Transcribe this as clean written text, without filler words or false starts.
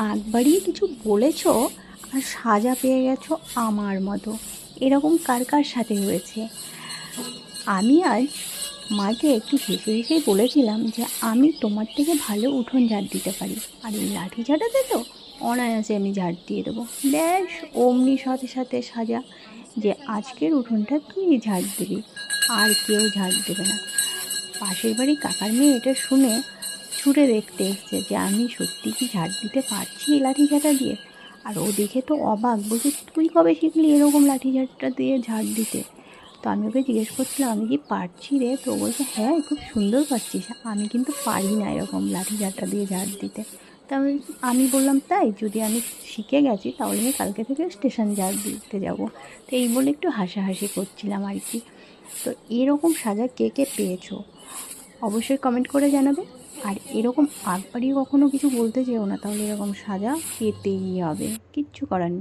আগ বাড়িয়ে কিছু বলেছো আর সাজা পেয়ে গেছো আমার মতো। এরকম কার কার সাথে হয়েছে? আমি আজ মাকে একটু হেসে হেসেই বলেছিলাম যে আমি তোমার থেকে ভালো উঠোন ঝাড় দিতে পারি, আর এই লাঠি ঝাঁটাতে তো অনায়াসে আমি ঝাড় দিয়ে দেবো। ব্যাস, অমনি সাথে সাথে সাজা যে আজকের উঠোনটা তুই ঝাড় দিবি, আর কেউ ঝাড় দেবে না। পাশের বাড়ি কাকার মেয়ে এটা শুনে ছুঁড়ে দেখতে এসছে যে আমি সত্যি কি ঝাড় দিতে পারছি এই লাঠি ঝাঁটা দিয়ে। আর ও দেখে তো অবাক, বলছে তুই কবে শিখলি এরকম লাঠি ঝাঁটা দিয়ে ঝাড় দিতে? তো আমি ওকে জিজ্ঞেস করছিলাম আমি কি পারছি রে? তো ও বলছে হ্যাঁ খুব সুন্দর পারছিস, আমি কিন্তু পারি না এরকম লাঠি ঝাঁটা দিয়ে ঝাড় দিতে। তা আমি বললাম তাই, যদি আমি শিখে গেছি তাহলে আমি কালকে থেকে স্টেশন ঝাড় দিতে যাব। তো এই বলে একটু হাসাহাসি করছিলাম আর কি। তো এরকম সাজা কে কে পেয়েছো অবশ্যই কমেন্ট করে জানাবে। আর এরকম আগ বাড়িয়ে কখনো কিছু বলতে যেও না, তাহলে এরকম সাজা পেতেই হবে, কিচ্ছু করার নেই।